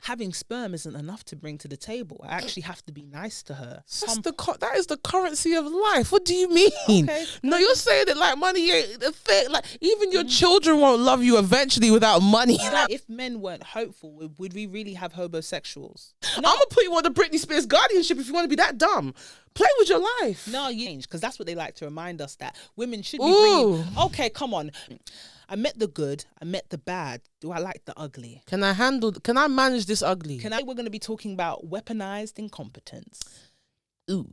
having sperm isn't enough to bring to the table. I actually have to be nice to her. That is the currency of life. What do you mean? Okay. No, you're saying it like money ain't the thing. Like, even your children won't love you eventually without money. If men weren't hopeful, would we really have homosexuals? I'm gonna put you on the Britney Spears guardianship if you want to be that dumb. Play with your life. No, you change, because that's what they like to remind us, that women should be bringing. Okay, come on. I met the good, I met the bad. Do I like the ugly? Can I manage this ugly? We're going to be talking about weaponized incompetence. Ooh.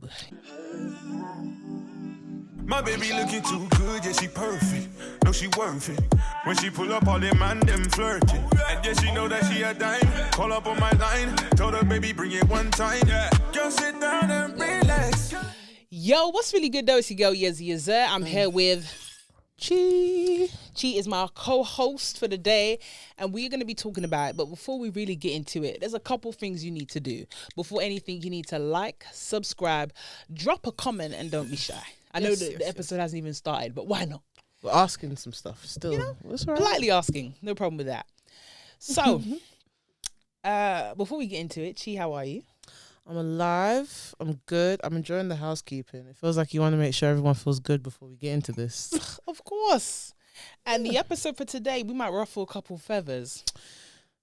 My baby looking too good, yeah, she perfect. No, she worth it. When she pull up, all them man, them flirting. And yeah, she know that she a dime. Call up on my line. Told her, baby, bring it one time. Yeah. Just sit down and relax. Yo, what's really good though? It's your girl, Yezzir. I'm here with Chi. Chi is my co-host for the day, and we're going to be talking about it. But before we really get into it, there's a couple things you need to do. Before anything, you need to like, subscribe, drop a comment, and don't be shy. I know the episode hasn't even started, but why not? We're asking some stuff still. You know, that's right. Politely asking. No problem with that. So, before we get into it, Chi, how are you? I'm alive. I'm good. I'm enjoying the housekeeping. It feels like you want to make sure everyone feels good before we get into this. Of course. And the episode for today, we might ruffle a couple feathers.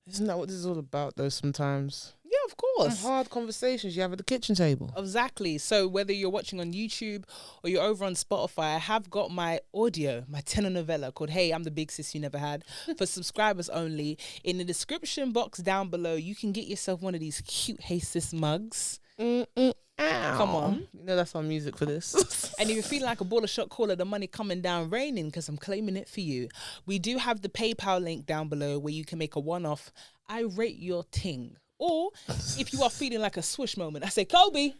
Isn't that what this is all about, though, sometimes? Yeah, of course. Some hard conversations you have at the kitchen table. Exactly. So whether you're watching on YouTube or you're over on Spotify, I have got my audio, my telenovela called Hey, I'm the Big Sis You Never Had, for subscribers only. In the description box down below, you can get yourself one of these cute Hey Sis mugs. Come on. You know that's our music for this. And if you're feeling like a baller shot caller, the money coming down raining, because I'm claiming it for you. We do have the PayPal link down below where you can make a one-off I rate your ting. Or if you are feeling like a swoosh moment, I say, Kobe,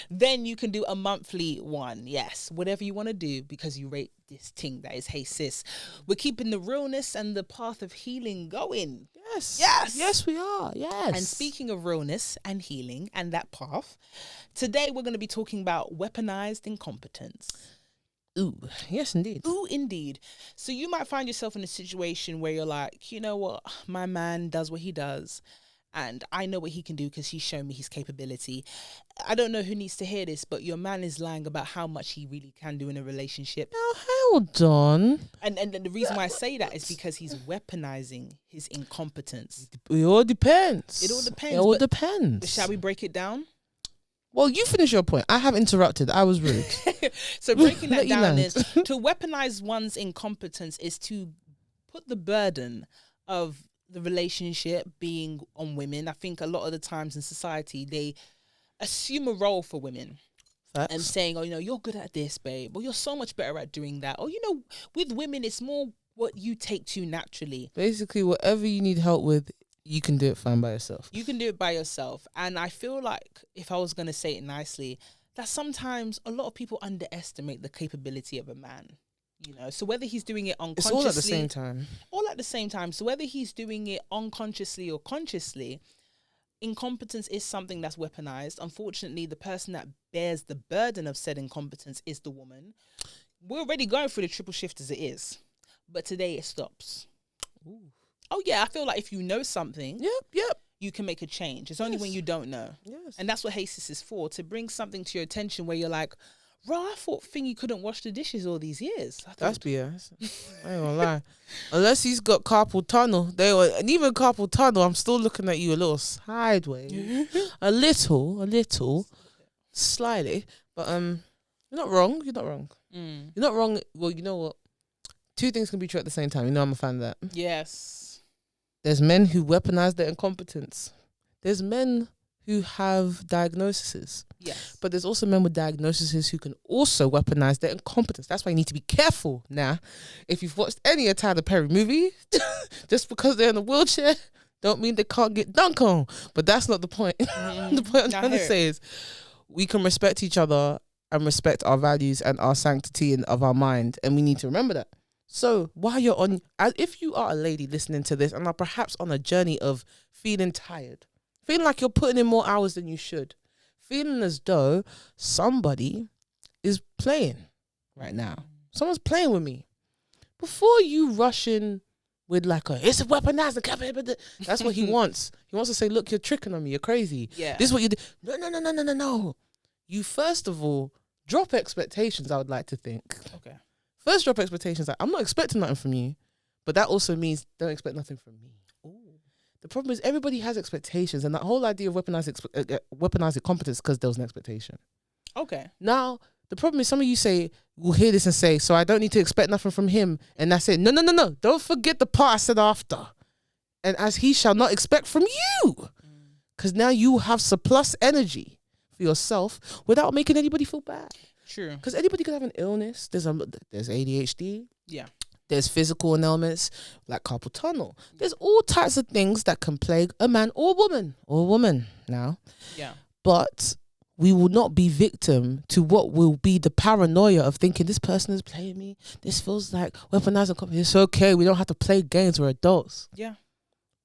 then you can do a monthly one. Yes, whatever you want to do, because you rate this ting that is Hey Sis. We're keeping the realness and the path of healing going. Yes. Yes. Yes, we are. Yes. And speaking of realness and healing and that path, today we're going to be talking about weaponized incompetence. Ooh, yes, indeed. Ooh, indeed. So you might find yourself in a situation where you're like, you know what, my man does what he does, and I know what he can do because he's shown me his capability. I don't know who needs to hear this, but your man is lying about how much he really can do in a relationship. Now, hold on. And the reason why I say that is because he's weaponizing his incompetence. It all depends. It all depends. It all depends. But shall we break it down? Well, you finish your point. I have interrupted. I was rude. So breaking that down is to weaponize one's incompetence is to put the burden of the relationship being on women. I think a lot of the times in society, they assume a role for women. Facts. And saying, oh, you know, you're good at this, babe. Or you're so much better at doing that. Or, you know, with women, it's more what you take to naturally. Basically, whatever you need help with, you can do it fine by yourself. You can do it by yourself. And I feel like, if I was going to say it nicely, that sometimes a lot of people underestimate the capability of a man. You know, so whether he's doing it unconsciously, it's all at the same time. All at the same time. So whether he's doing it unconsciously or consciously, incompetence is something that's weaponized. Unfortunately, the person that bears the burden of said incompetence is the woman. We're already going through the triple shift as it is, but today it stops. Ooh. Oh yeah, I feel like if you know something, yep, you can make a change. It's only when you don't know. Yes. And that's what Hey Sis is for, to bring something to your attention where you're like, bro, I thought Thingy couldn't wash the dishes all these years. That's BS. I ain't gonna lie. Unless he's got carpal tunnel, and even carpal tunnel, I'm still looking at you a little sideways, a little, slightly. But you're not wrong. You're not wrong. You're not wrong. Well, you know what? Two things can be true at the same time. You know, I'm a fan of that. Yes. There's men who weaponize their incompetence. There's men who have diagnoses. Yes. But there's also men with diagnoses who can also weaponize their incompetence. That's why you need to be careful now. If you've watched any Tyler Perry movie, just because they're in a wheelchair, don't mean they can't get dunked on. But that's not the point. The point I'm trying to say is we can respect each other and respect our values and our sanctity and of our mind. And we need to remember that. So while you're on, if you are a lady listening to this and are perhaps on a journey of feeling tired, feeling like you're putting in more hours than you should, feeling as though somebody is playing right now. Someone's playing with me. Before you rush in with like it's a weaponized. That's what he wants. He wants to say, look, you're tricking on me. You're crazy. Yeah. This is what you do. No. You first of all drop expectations. I would like to think. Okay. First, drop expectations. Like, I'm not expecting nothing from you, but that also means don't expect nothing from me. Ooh. The problem is everybody has expectations, and that whole idea of weaponized incompetence because there was an expectation. Okay. Now, the problem is some of you will hear this and say, so I don't need to expect nothing from him, and that's it. No. Don't forget the part I said after. And as he shall not expect from you. Because now you have surplus energy for yourself without making anybody feel bad. True. Because anybody could have an illness. There's ADHD. Yeah. There's physical ailments like carpal tunnel. There's all types of things that can plague a man or a woman now. Yeah. But we will not be victim to what will be the paranoia of thinking this person is playing me. This feels like weaponized incompetence. It's okay. We don't have to play games. We're adults. Yeah.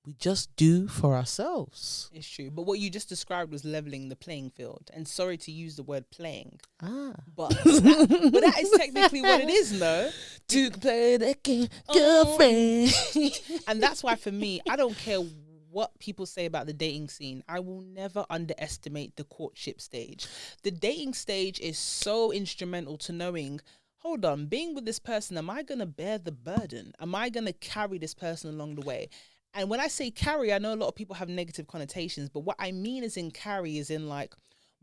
We just do for ourselves. It's true. But what you just described was leveling the playing field. And sorry to use the word playing. But that is technically what it is, no? To play the game, girlfriend. And that's why for me, I don't care what people say about the dating scene. I will never underestimate the courtship stage. The dating stage is so instrumental to knowing, hold on, being with this person, am I going to bear the burden? Am I going to carry this person along the way? And when I say carry, I know a lot of people have negative connotations, but what I mean is in carry is in like,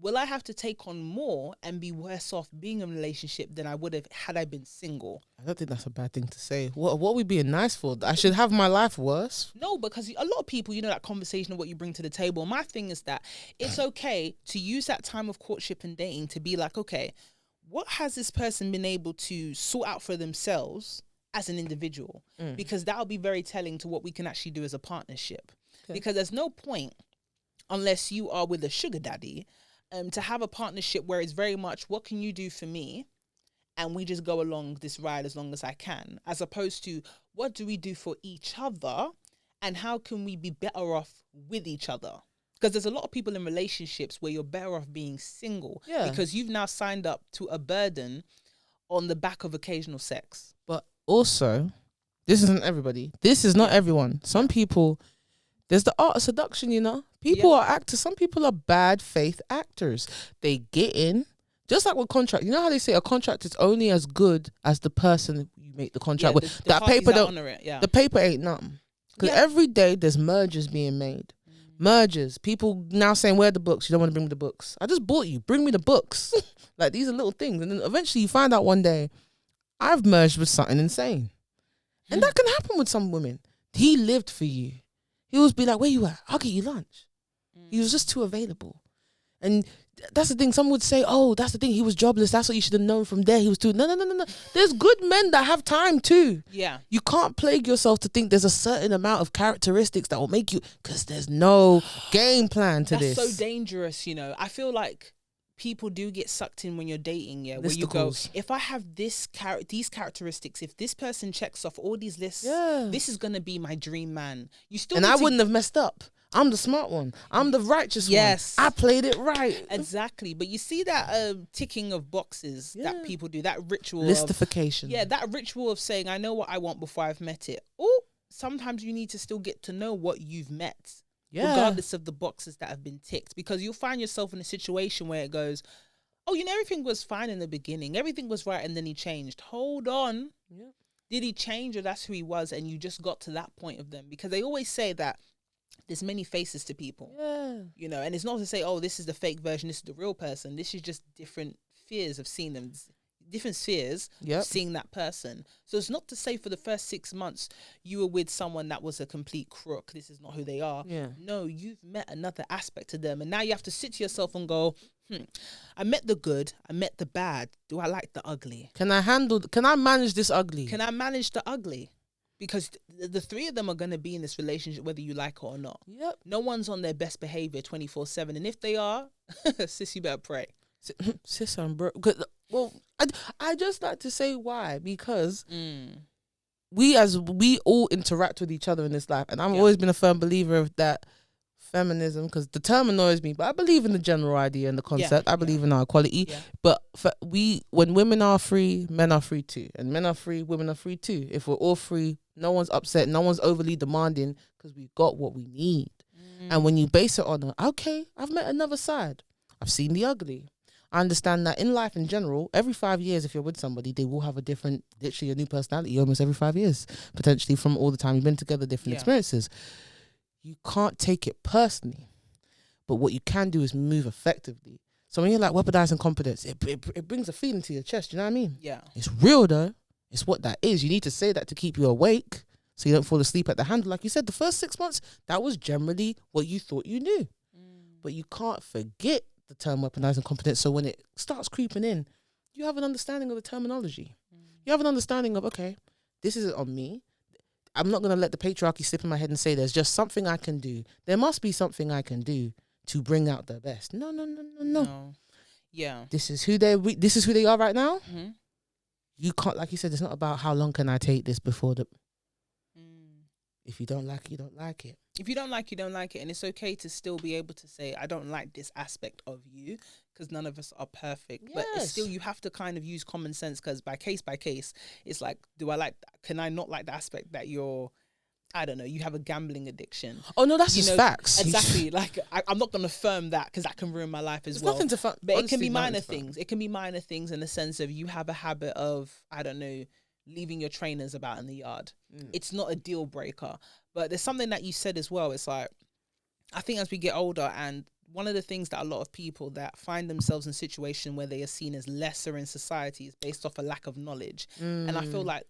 will I have to take on more and be worse off being in a relationship than I would have had I been single? I don't think that's a bad thing to say. What are we being nice for? I should have my life worse? No, because a lot of people, you know, that conversation of what you bring to the table. My thing is that it's okay to use that time of courtship and dating to be like, okay, what has this person been able to sort out for themselves as an individual? Because that'll be very telling to what we can actually do as a partnership. Okay. Because there's no point, unless you are with a sugar daddy, to have a partnership where it's very much, what can you do for me? And we just go along this ride as long as I can, as opposed to what do we do for each other and how can we be better off with each other? Because there's a lot of people in relationships where you're better off being single because you've now signed up to a burden on the back of occasional sex. But also, this isn't everybody. This is not everyone. Some people, there's the art of seduction, you know? People are actors. Some people are bad faith actors. They get in, just like with contract. You know how they say a contract is only as good as the person you make the contract with. The paper the paper ain't nothing. Because every day there's mergers being made. Mergers. People now saying, where are the books? You don't want to bring me the books. I just bought you. Bring me the books. Like, these are little things. And then eventually you find out one day, I've merged with something insane. And that can happen with some women. He lived for you. He always be like, where you at? I'll get you lunch. He was just too available. And that's the thing. Some would say, oh, that's the thing. He was jobless. That's what you should have known from there. He was too... No. There's good men that have time too. Yeah. You can't plague yourself to think there's a certain amount of characteristics that will make you... Because there's no game plan to this. That's so dangerous, you know. I feel like people do get sucked in when you're dating, where you go, if I have these characteristics, if this person checks off all these lists, this is going to be my dream man. You still I wouldn't have messed up. I'm the smart one. I'm the righteous one. I played it right. Exactly. But you see that ticking of boxes that people do, that ritual. Listification. That ritual of saying, I know what I want before I've met it. Or sometimes you need to still get to know what you've met. Regardless of the boxes that have been ticked. Because you'll find yourself in a situation where it goes, oh, you know, everything was fine in the beginning. Everything was right. And then he changed. Hold on. Yeah. Did he change or that's who he was? And you just got to that point of them. Because they always say that there's many faces to people, you know, and it's not to say, oh, this is the fake version, this is the real person. This is just different fears of seeing them, different spheres of seeing that person. So it's not to say for the first 6 months you were with someone that was a complete crook. This is not who they are. No, you've met another aspect to them. And now you have to sit to yourself and go, I met the good, I met the bad. Do I like the ugly? Can I manage this ugly? Can I manage the ugly? Because the three of them are going to be in this relationship whether you like it or not. Yep. No one's on their best behavior 24/7. And if they are, sis, you better pray. Sis, I'm broke. Well, I just like to say why. Because we all interact with each other in this life. And I've always been a firm believer of that feminism, because the term annoys me, but I believe in the general idea and the concept. I believe in our equality. Yeah. But when women are free, men are free too. And men are free, women are free too. If we're all free, no one's upset, no one's overly demanding because we've got what we need. And when you base it on, okay, I've met another side. I've seen the ugly. I understand that in life in general, every 5 years, if you're with somebody, they will have literally a new personality almost every 5 years, potentially from all the time you've been together, different experiences. You can't take it personally, but what you can do is move effectively. So when you're like weaponized incompetence, it brings a feeling to your chest. You know what I mean? Yeah. It's real though. It's what that is. You need to say that to keep you awake, so you don't fall asleep at the handle. Like you said, the first 6 months, that was generally what you thought you knew. But you can't forget the term weaponized incompetence. So when it starts creeping in, you have an understanding of the terminology. You have an understanding of, okay, this isn't on me. I'm not going to let the patriarchy slip in my head and say there's just something I can do. There must be something I can do to bring out the best. No. Yeah. This is who they are right now. You can't, like you said, it's not about how long can I take this before the... If you don't like it, you don't like it. If you don't like it, you don't like it. And it's okay to still be able to say, I don't like this aspect of you, because none of us are perfect. But it's still, you have to kind of use common sense, because by case, it's like, can I not like the aspect that you're, I don't know, you have a gambling addiction? Oh, no, that's just facts. Exactly. Like, I'm not going to affirm that, because that can ruin my life as well. Nothing to but it can be minor things. It can be minor things in the sense of you have a habit of, I don't know, leaving your trainers about in the yard. It's not a deal breaker. But there's something that you said as well. It's like, I think as we get older, and one of the things that a lot of people that find themselves in a situation where they are seen as lesser in society is based off a lack of knowledge. And I feel like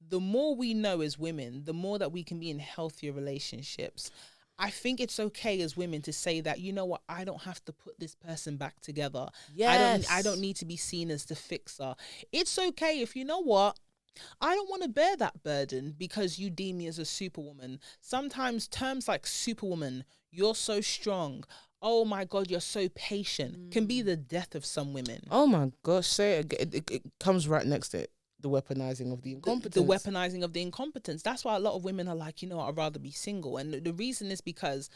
the more we know as women, the more that we can be in healthier relationships. I think it's okay as women to say that, you know what, I don't have to put this person back together. I don't need to be seen as the fixer. It's okay if, you know what, I don't want to bear that burden because you deem me as a superwoman. Sometimes terms like superwoman, you're so strong, oh my God, you're so patient, can be the death of some women. Oh my gosh, say it again. It comes right next to it. The weaponizing of the incompetence. The weaponizing of the incompetence. That's why a lot of women are like, you know, I'd rather be single. And the reason is because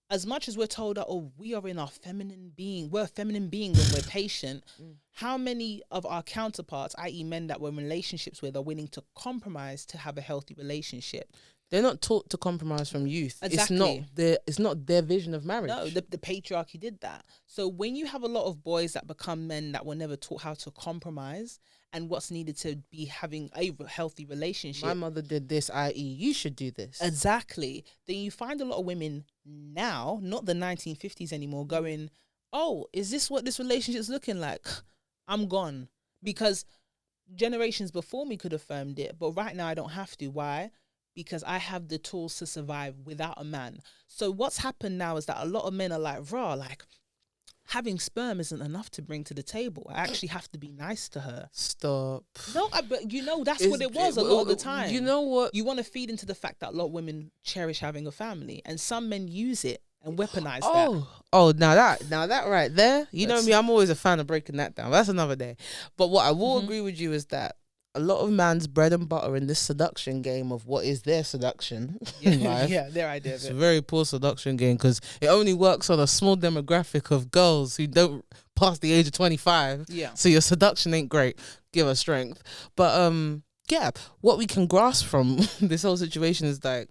as much as we're told that, oh, we are in our feminine being, we're a feminine being when we're patient, how many of our counterparts, i.e. men that we're in relationships with, are willing to compromise to have a healthy relationship? They're not taught to compromise from youth. Exactly. It's not their vision of marriage. No, the patriarchy did that. So when you have a lot of boys that become men that were never taught how to compromise and what's needed to be having a healthy relationship. My mother did this, i.e. you should do this. Exactly. Then you find a lot of women now, not the 1950s anymore, going, oh, is this what this relationship's looking like? I'm gone. Because generations before me could have affirmed it, but right now I don't have to. Why? Because I have the tools to survive without a man. So what's happened now is that a lot of men are like, having sperm isn't enough to bring to the table. I actually have to be nice to her. Stop. No, but you know, that's what it was a lot of the time. You know what? You want to feed into the fact that a lot of women cherish having a family, and some men use it and weaponize that. Oh, now that right there, you know me, I'm always a fan of breaking that down. That's another day. But what I will agree with you is that a lot of man's bread and butter in this seduction game of what is their seduction in life. Yeah, their idea of It's it. a very poor seduction game because it only works on a small demographic of girls who don't pass the age of 25. Yeah. So your seduction ain't great. Give her strength. But yeah, what we can grasp from this whole situation is like,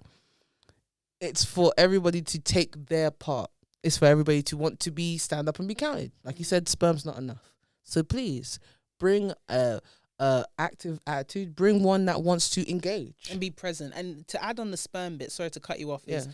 it's for everybody to take their part. It's for everybody to want to stand up and be counted. Like you said, sperm's not enough. So please bring a active attitude, bring one that wants to engage and be present. And to add on the sperm bit, sorry to cut you off, is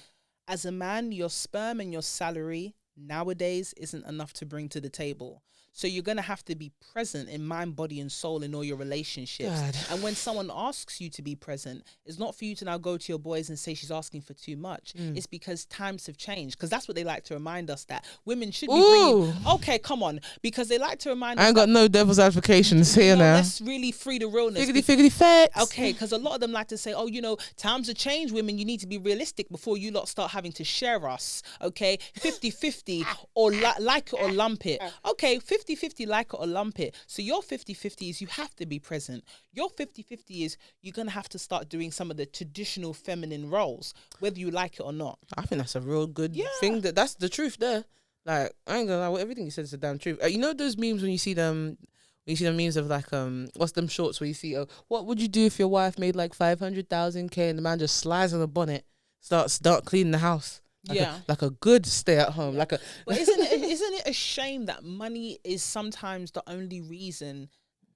as a man, your sperm and your salary nowadays isn't enough to bring to the table. So you're going to have to be present in mind, body and soul in all your relationships. God. And when someone asks you to be present, it's not for you to now go to your boys and say she's asking for too much. It's because times have changed. Because that's what they like to remind us, that women should be bringing... Okay, come on. Because they like to remind us... I ain't got no devil's advocations here now. Let's really free the realness. Figgity facts. Okay, because a lot of them like to say, oh, you know, times have changed, women, you need to be realistic before you lot start having to share us. Okay, 50-50, 50-50 or like it or lump it. Okay, 50-50 like it or lump it. So your 50-50 is you have to be present. Your 50-50 is you're going to have to start doing some of the traditional feminine roles, whether you like it or not. I think that's a real good thing. That's the truth there. Like, I ain't gonna lie, everything you said is the damn truth. You know those memes when you see them, memes of like, what's them shorts where you see, what would you do if your wife made like 500,000 and the man just slides on the bonnet, start cleaning the house. Like a good stay at home. But isn't it a shame that money is sometimes the only reason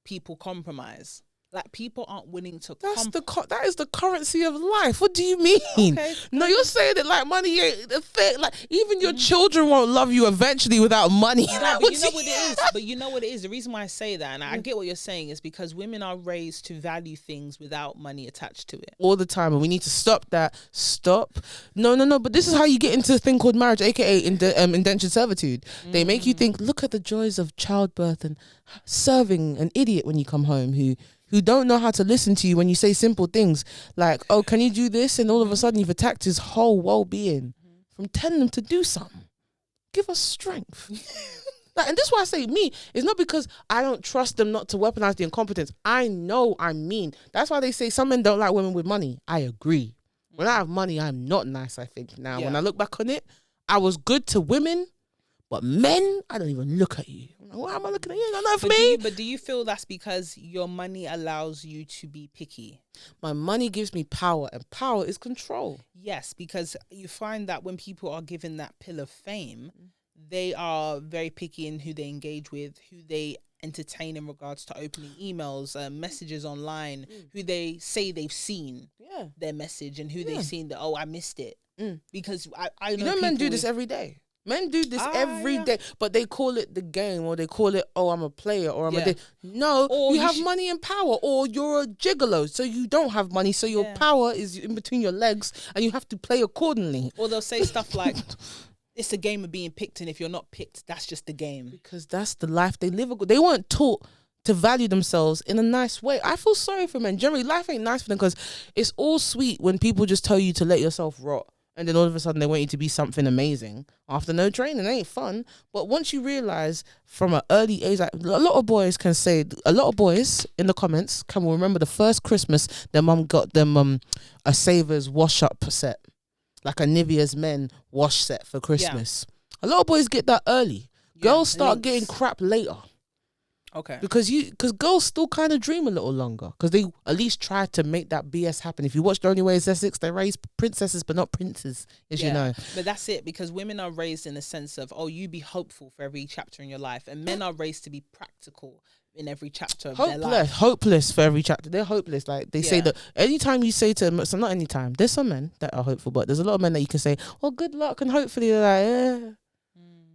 people compromise? Like, people aren't willing to. That is the currency of life. What do you mean? Okay. No, you're saying that like money ain't a thing. Like, even your children won't love you eventually without money. No, but you know what it is. But you know what it is. The reason why I say that, and I get what you're saying, is because women are raised to value things without money attached to it all the time, and we need to stop that. No. But this is how you get into a thing called marriage, aka indentured servitude. They make you think. Look at the joys of childbirth and serving an idiot when you come home who don't know how to listen to you when you say simple things like, oh, can you do this? And all of a sudden you've attacked his whole well-being from telling him to do something. Give us strength. And this is why I say me. It's not because I don't trust them not to weaponize the incompetence. I know I mean. That's why they say some men don't like women with money. I agree. When I have money, I'm not nice, I think. Now, when I look back on it, I was good to women, but men, I don't even look at you. Why am I looking at you? Not for me. But do you feel that's because your money allows you to be picky? My money gives me power, and power is control. Yes, because you find that when people are given that pill of fame, they are very picky in who they engage with, who they entertain in regards to opening emails, messages online, who they say they've seen their message, and who they've seen that, I missed it. Because I know men do this every day. Men do this every day, but they call it the game, or they call it, I'm a player, or I'm a... No, or you have money and power, or you're a gigolo, so you don't have money, so your power is in between your legs, and you have to play accordingly. Or they'll say stuff like, it's a game of being picked, and if you're not picked, that's just the game. Because that's the life they live. They weren't taught to value themselves in a nice way. I feel sorry for men. Generally, life ain't nice for them, because it's all sweet when people just tell you to let yourself rot. And then all of a sudden they want you to be something amazing after no training. It ain't fun. But once you realize from an early age, like, a lot of boys in the comments can remember the first Christmas their mum got them a Savers wash up set, like a Nivea's men wash set for Christmas. A lot of boys get that early. Girls start getting crap later. Okay. Because girls still kind of dream a little longer, because they at least try to make that BS happen. If you watch The Only Way is Essex, they raise princesses but not princes, as you know. But that's it, because women are raised in a sense of, you be hopeful for every chapter in your life, and men are raised to be practical in every chapter of their life. Hopeless for every chapter. They're hopeless. Like, they say that anytime you say to them, so not anytime, there's some men that are hopeful, but there's a lot of men that you can say, good luck, and hopefully they're like,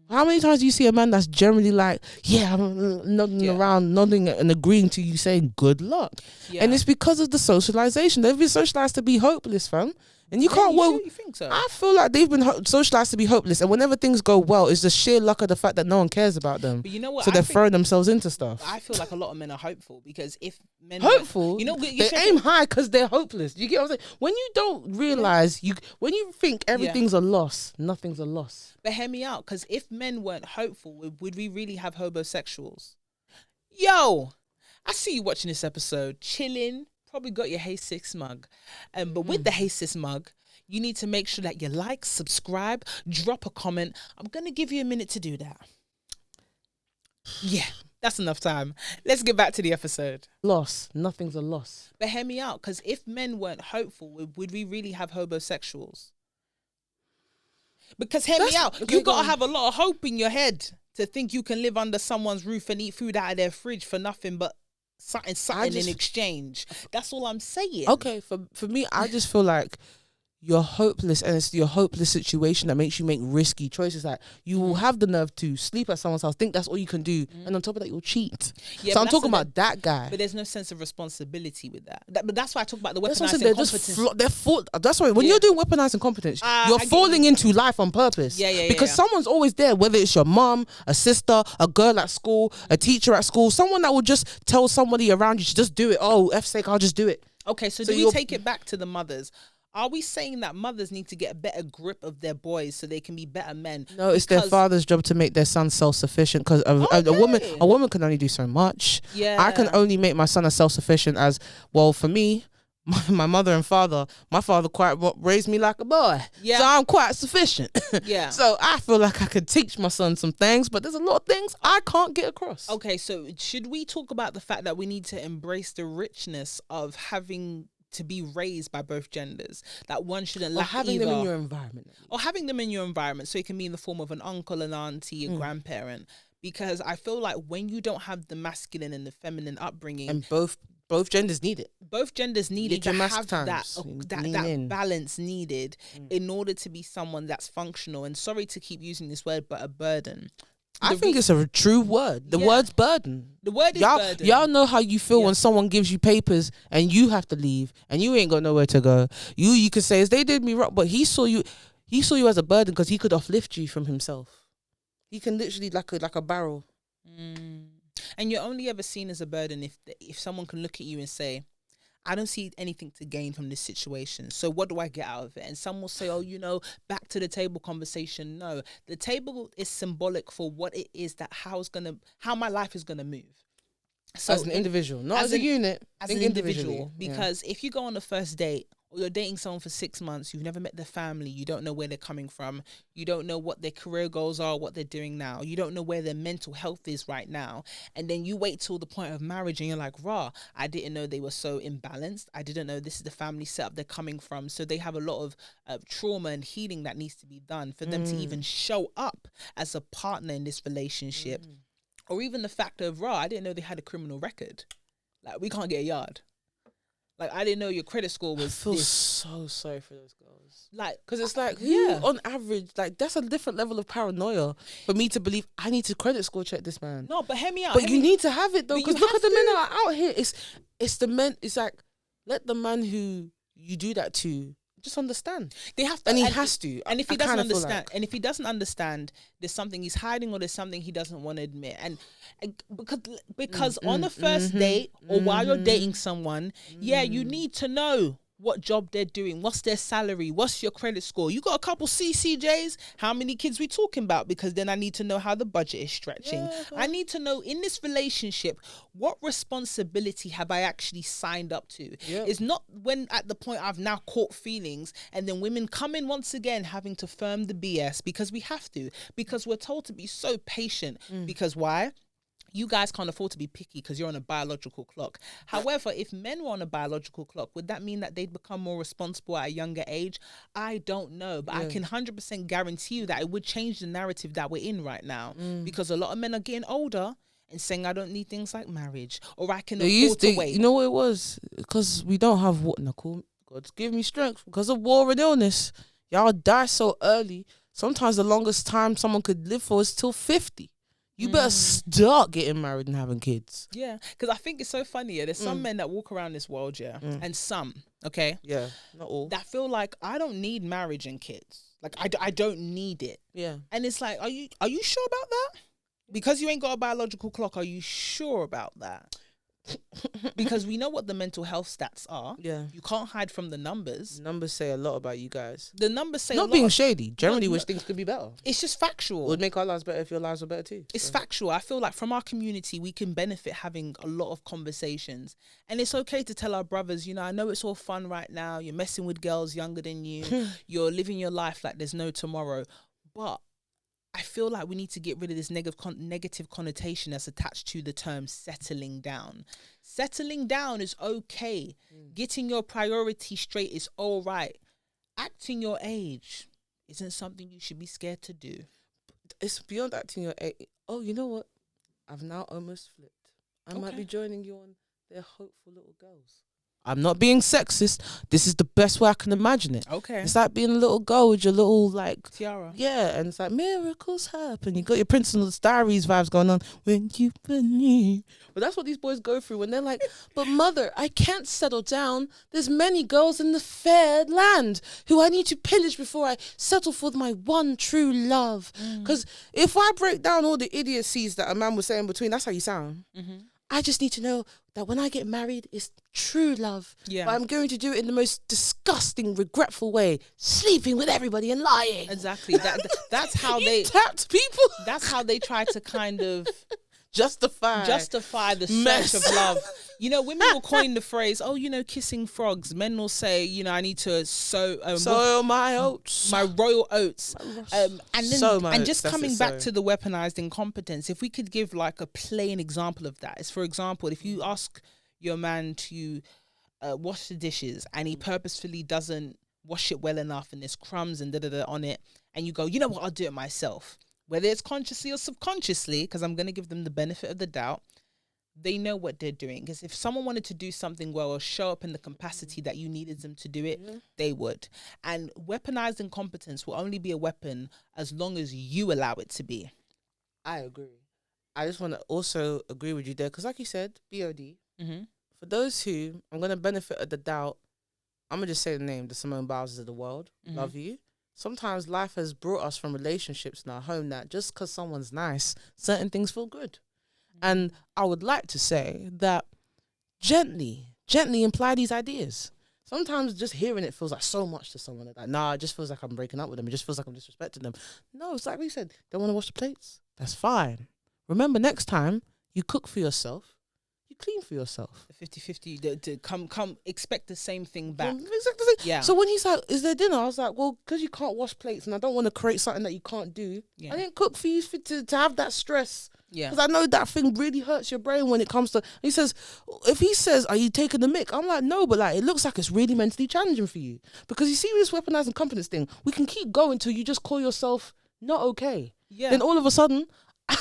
How many times do you see a man that's generally like, I'm nodding around, nodding and agreeing to you saying good luck? Yeah. And it's because of the socialization. They've been socialized to be hopeless, fam. And you can't, you think so? I feel like they've been socialized to be hopeless. And whenever things go well, it's the sheer luck of the fact that no one cares about them. But you know what? So they're throwing themselves into stuff. I feel like a lot of men are hopeful, because if men hopeful, they aim high because they're hopeless. You get what I'm saying? When you don't realize, when you think everything's a loss, nothing's a loss. But hear me out, because if men weren't hopeful, would we really have homosexuals? Yo, I see you watching this episode, chilling. Probably got your Hey Sis mug. But with the Hey Sis mug, you need to make sure that you like, subscribe, drop a comment. I'm going to give you a minute to do that. Yeah, that's enough time. Let's get back to the episode. Loss. Nothing's a loss. But hear me out, because if men weren't hopeful, would we really have homosexuals? Because hear me out, you got to have a lot of hope in your head to think you can live under someone's roof and eat food out of their fridge for nothing but something in exchange. That's all I'm saying. Okay, for me, I just feel like you're hopeless, and it's your hopeless situation that makes you make risky choices. Like, you will have the nerve to sleep at someone's house, think that's all you can do, and on top of that, you'll cheat. Yeah, so I'm talking about that guy. But there's no sense of responsibility with that. But that's why I talk about the weaponized incompetence. That's why when you're doing weaponized incompetence, you're falling into life on purpose. Because someone's always there, whether it's your mom, a sister, a girl at school, a teacher at school, someone that will just tell somebody around you to just do it. Oh, F's sake, I'll just do it. Okay, so do we take it back to the mothers? Are we saying that mothers need to get a better grip of their boys so they can be better men? No, it's their father's job to make their son self-sufficient, because a woman can only do so much. Yeah, I can only make my son as self-sufficient as, well, for me, my mother and father, my father quite raised me like a boy. Yeah. So I'm quite sufficient. Yeah. So I feel like I could teach my son some things, but there's a lot of things I can't get across. Okay, so should we talk about the fact that we need to embrace the richness of having to be raised by both genders, that one shouldn't lack having either. them in your environment. Or having them in your environment, so it can be in the form of an uncle, an auntie, a grandparent. Because I feel like when you don't have the masculine and the feminine upbringing, and both genders need it. Both genders need it to have that balance needed in order to be someone that's functional. And sorry to keep using this word, but a burden. I think it's a true word. The word's burden. The word is burden. Y'all know how you feel when someone gives you papers and you have to leave and you ain't got nowhere to go. You could say, they did me wrong, but he saw you as a burden because he could uplift you from himself. He can literally like a barrel. And you're only ever seen as a burden if someone can look at you and say, I don't see anything to gain from this situation. So what do I get out of it? And some will say, oh, back to the table conversation. No, the table is symbolic for what it is that how my life is gonna move. So as an individual, not as a unit. As an individual. Because if you go on the first date, or you're dating someone for 6 months, you've never met their family, you don't know where they're coming from, you don't know what their career goals are, what they're doing now, you don't know where their mental health is right now, and then you wait till the point of marriage and you're like, I didn't know they were so imbalanced, I didn't know this is the family setup they're coming from, so they have a lot of trauma and healing that needs to be done for them to even show up as a partner in this relationship. Or even the fact of, I didn't know they had a criminal record, like we can't get a yard. Like, I didn't know your credit score was I feel so sorry for those girls. Like, because it's like, on average, like, that's a different level of paranoia for me to believe I need to credit score check this man. No, but hear me out. But you need to have it, though, because look at the men that are out here. It's the men, it's like, let the man who you do that to just understand. They have to. And he has to. And if he doesn't understand, there's something he's hiding or there's something he doesn't want to admit. And because on the first date or while you're dating someone, you need to know what job they're doing, what's their salary, what's your credit score. You got a couple CCJs, how many kids we talking about? Because then I need to know how the budget is stretching. I need to know in this relationship, what responsibility have I actually signed up to? It's not when at the point I've now caught feelings and then women come in once again having to firm the BS because we have to, because we're told to be so patient. Because why? You guys can't afford to be picky because you're on a biological clock. However, if men were on a biological clock, would that mean that they'd become more responsible at a younger age? I don't know, but I can 100% guarantee you that it would change the narrative that we're in right now, because a lot of men are getting older and saying, I don't need things like marriage, or I can afford to wait. You know what it was? Because we don't have what, Nicole? God's give me strength because of war and illness. Y'all die so early. Sometimes the longest time someone could live for is till 50. You better start getting married and having kids. Yeah, because I think it's so funny. There's some men that walk around this world, and some, not all, that feel like I don't need marriage and kids. Like I don't need it. Yeah, and it's like, are you sure about that? Because you ain't got a biological clock, are you sure about that? Because we know what the mental health stats are. Yeah, you can't hide from the numbers. Numbers say a lot about you guys. The numbers say not being shady. Generally, wish things could be better. It's just factual. It would make our lives better if your lives were better too. It's factual. I feel like from our community, we can benefit having a lot of conversations, and it's okay to tell our brothers, I know it's all fun right now. You're messing with girls younger than you. You're living your life like there's no tomorrow, but I feel like we need to get rid of this negative connotation that's attached to the term settling down. Settling down is okay. Getting your priorities straight is all right. Acting your age isn't something you should be scared to do. It's beyond acting your age. Oh, you know what? I've now almost flipped. I might be joining you on their hopeful little girls. I'm not being sexist. This is the best way I can imagine it. Okay. It's like being a little girl with your little, like... tiara. Yeah, and it's like, miracles happen. You got your Princess Diaries vibes going on. When you believe. But that's what these boys go through when they're like, but mother, I can't settle down. There's many girls in the fair land who I need to pillage before I settle for my one true love. Because if I break down all the idiocies that a man was saying between, that's how you sound. I just need to know that when I get married, it's true love. Yeah. But I'm going to do it in the most disgusting, regretful way, sleeping with everybody and lying. Exactly. That's how You they tapped people. that's how they try to kind of Justify the mess. search of love. You know, women will coin the phrase, "Oh, you know, kissing frogs." Men will say, "You know, I need to sow my oats, my royal oats." And then Sow my and oats, just that's coming it, back sow. to the weaponized incompetence, if we could give like a plain example of that, is for example, if you ask your man to wash the dishes and he purposefully doesn't wash it well enough and there's crumbs and da on it, and you go, "You know what, I'll do it myself," whether it's consciously or subconsciously, because I'm going to give them the benefit of the doubt, they know what they're doing. Because if someone wanted to do something well or show up in the capacity that you needed them to do it, they would. And weaponized incompetence will only be a weapon as long as you allow it to be. I agree. I just want to also agree with you there, because like you said, BOD. Mm-hmm. For those who, I'm going to benefit of the doubt, I'm going to just say the name, the Simone Biles of the world. Love you. Sometimes life has brought us from relationships in our home that just because someone's nice, certain things feel good. And I would like to say that gently imply these ideas. Sometimes just hearing it feels like so much to someone. Like, nah, it just feels like I'm breaking up with them. It just feels like I'm disrespecting them. No, it's like we said, don't want to wash the plates. That's fine. Remember, next time you cook for yourself, you clean for yourself. The 50-50, to come expect the same thing back. Exactly. Yeah. So when he's like, is there dinner? I was like, well, because you can't wash plates and I don't want to create something that you can't do. Yeah. I didn't cook for you to have that stress. Yeah. Because I know that thing really hurts your brain when it comes to, he says, if he says, are you taking the mick? I'm like, no, but like, it looks like it's really mentally challenging for you. Because you see this weaponized incompetence thing, we can keep going till you just call yourself not okay. Yeah. Then all of a sudden,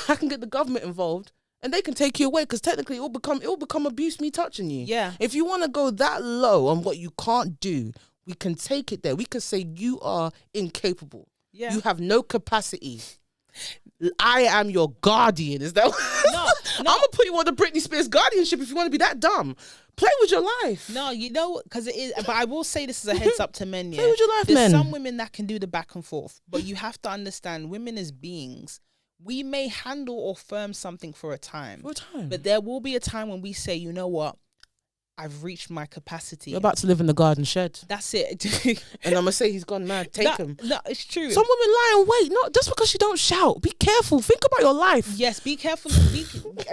I can get the government involved and they can take you away, because technically it will become abuse me touching you. Yeah. If you want to go that low on what you can't do, we can take it there. We can say you are incapable. Yeah. You have no capacity. I am your guardian. Is that No. I'm gonna put you on the Britney Spears guardianship if you want to be that dumb. Play with your life. No, you know, because it is. But I will say this as a heads up to men. Yeah, Play with your life, there's men. some women that can do the back and forth, but you have to understand, women as beings, we may handle or firm something for a time, but there will be a time when we say, you know what, I've reached my capacity. You're about to live in the garden shed. That's it. And I'm gonna say he's gone mad. Take him. No, it's true. Some women lie in wait. Not just because you don't shout. Be careful. Think about your life. Yes, be careful.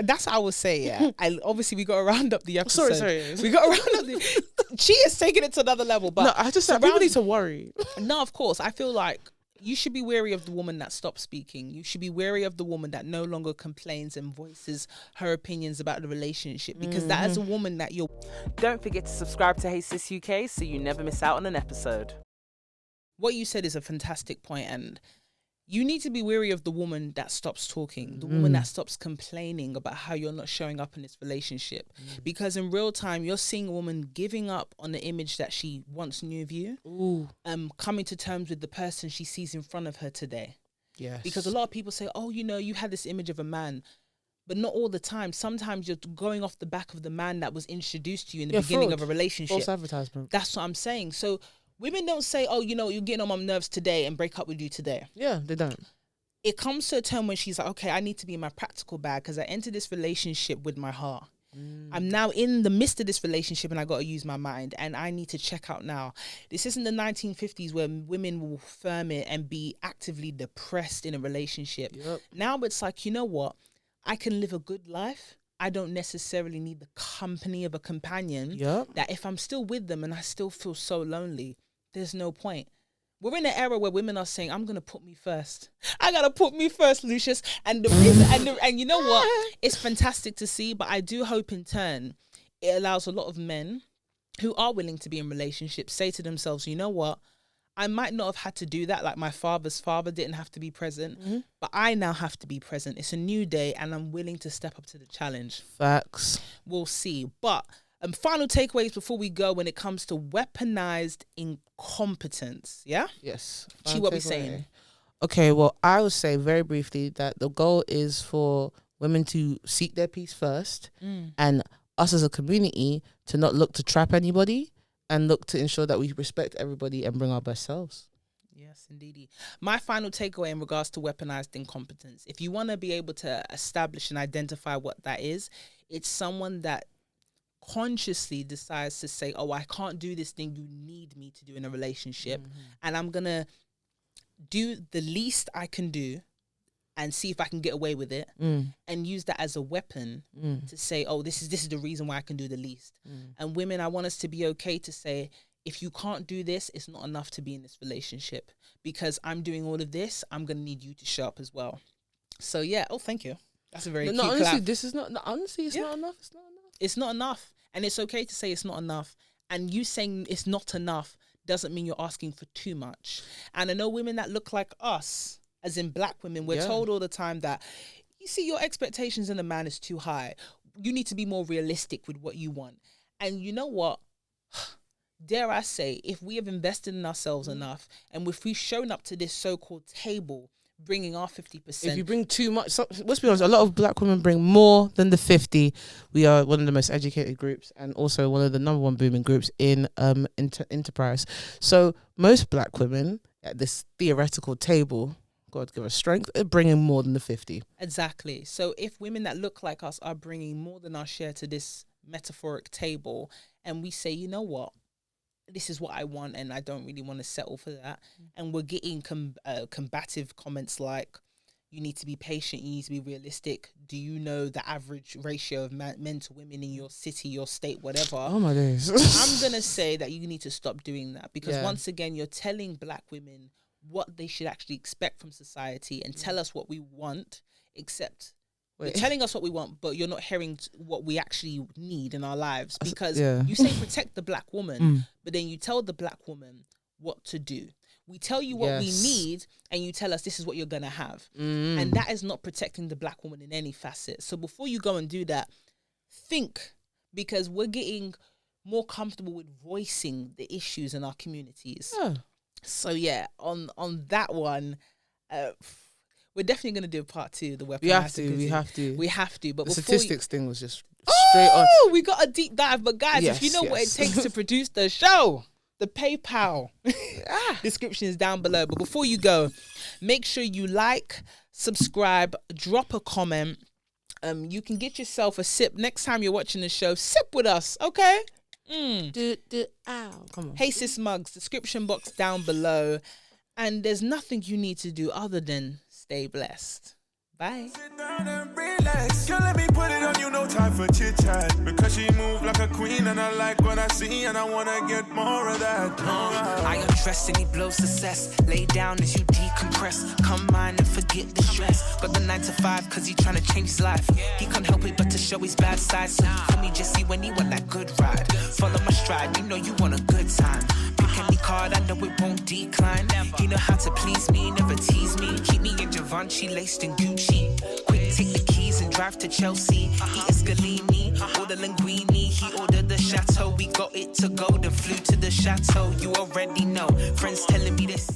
That's what I would say. Yeah, obviously we got to round up the episode. Sorry. We got to round up the. She is taking it to another level. But No, I just said people need to worry. No, of course. I feel like you should be wary of the woman that stops speaking. You should be wary of the woman that no longer complains and voices her opinions about the relationship, because that is a woman that you're. Don't forget to subscribe to Hey Sis UK so you never miss out on an episode. What you said is a fantastic point, and you need to be wary of the woman that stops talking, the woman that stops complaining about how you're not showing up in this relationship. Because in real time, you're seeing a woman giving up on the image that she once knew of you, coming to terms with the person she sees in front of her today. Yes. Because a lot of people say, oh, you know, you had this image of a man, but not all the time. Sometimes you're going off the back of the man that was introduced to you in the beginning fraud. of a relationship. False advertisement. That's what I'm saying. So women don't say, oh, you know, you're getting on my nerves today and break up with you today. Yeah, they don't. It comes to a time when she's like, okay, I need to be in my practical bag because I entered this relationship with my heart. I'm now in the midst of this relationship and I got to use my mind and I need to check out now. This isn't the 1950s where women will firm it and be actively depressed in a relationship. Yep. Now it's like, you know what? I can live a good life. I don't necessarily need the company of a companion. Yep. That if I'm still with them and I still feel so lonely, there's no point. We're in an era where women are saying, I'm going to put me first. I got to put me first, Lucius. And and you know what? It's fantastic to see, but I do hope in turn it allows a lot of men who are willing to be in relationships say to themselves, you know what? I might not have had to do that. Like my father's father didn't have to be present, but I now have to be present. It's a new day and I'm willing to step up to the challenge. Facts. We'll see. But final takeaways before we go when it comes to weaponized incompetence. Yeah? Yes. See what we're saying. Okay, well, I would say very briefly that the goal is for women to seek their peace first and us as a community to not look to trap anybody and look to ensure that we respect everybody and bring our best selves. Yes, indeed. My final takeaway in regards to weaponized incompetence, if you want to be able to establish and identify what that is, it's someone that consciously decides to say, oh, I can't do this thing you need me to do in a relationship, and I'm going to do the least I can do and see if I can get away with it, and use that as a weapon to say, oh, this is the reason why I can do the least. And women, I want us to be okay to say, if you can't do this, it's not enough to be in this relationship, because I'm doing all of this, I'm going to need you to show up as well. So yeah, oh, thank you. That's a very cute honestly, clap. this is not, honestly, it's not enough. It's not enough. It's not enough. And it's okay to say it's not enough. And you saying it's not enough doesn't mean you're asking for too much. And I know women that look like us, as in black women, we're told all the time that, you see, your expectations in a man is too high. You need to be more realistic with what you want. And you know what? Dare I say, if we have invested in ourselves enough, and if we've shown up to this so-called table, bringing our 50%. If you bring too much, let's be honest, a lot of black women bring more than the 50. We are one of the most educated groups, and also one of the number one booming groups in enterprise. So most black women at this theoretical table, God give us strength, are bringing more than the 50. Exactly. So if women that look like us are bringing more than our share to this metaphoric table, and we say, you know what, this is what I want and I don't really want to settle for that, and we're getting combative comments like, you need to be patient, you need to be realistic, do you know the average ratio of men to women in your city, your state, whatever? Oh my days. I'm gonna say that you need to stop doing that, because once again, you're telling black women what they should actually expect from society, and tell us what we want, except you're telling us what we want, but you're not hearing what we actually need in our lives, because you say protect the black woman, but then you tell the black woman what to do. We tell you what we need, and you tell us this is what you're going to have. And that is not protecting the black woman in any facet. So before you go and do that, think, because we're getting more comfortable with voicing the issues in our communities. So yeah, on that one, we're definitely going to do a part 2 of the weapon. We have to. But the before statistics thing was just straight on. Oh, we got a deep dive. But guys, if you know what it takes to produce the show, the PayPal description is down below. But before you go, make sure you like, subscribe, drop a comment. You can get yourself a sip next time you're watching the show. Sip with us, okay? Come on. Hey Sis mugs, description box down below. And there's nothing you need to do other than stay blessed. Bye. Sit down and relax. Girl, let me put it on you, no time for chit chat. Because she move like a queen, and I like what I see, and I wanna get more of that. I undress and he blows success. Lay down as you decompress. Come mine and forget the stress. Got the 9 to 5 cause he tryna change his life. He can't help it but to show his bad side. So he call me Yezzi when he want that good ride. Follow my stride, you know you want a good time. Pick any card, I know it won't decline. He know how to please me, never tease me. Keep me in Givenchy, laced in Gucci. Quick, take the keys and drive to Chelsea. Eat a Scalini, order linguine. He ordered the chateau, we got it to go, then flew to the chateau. You already know, friends telling me this.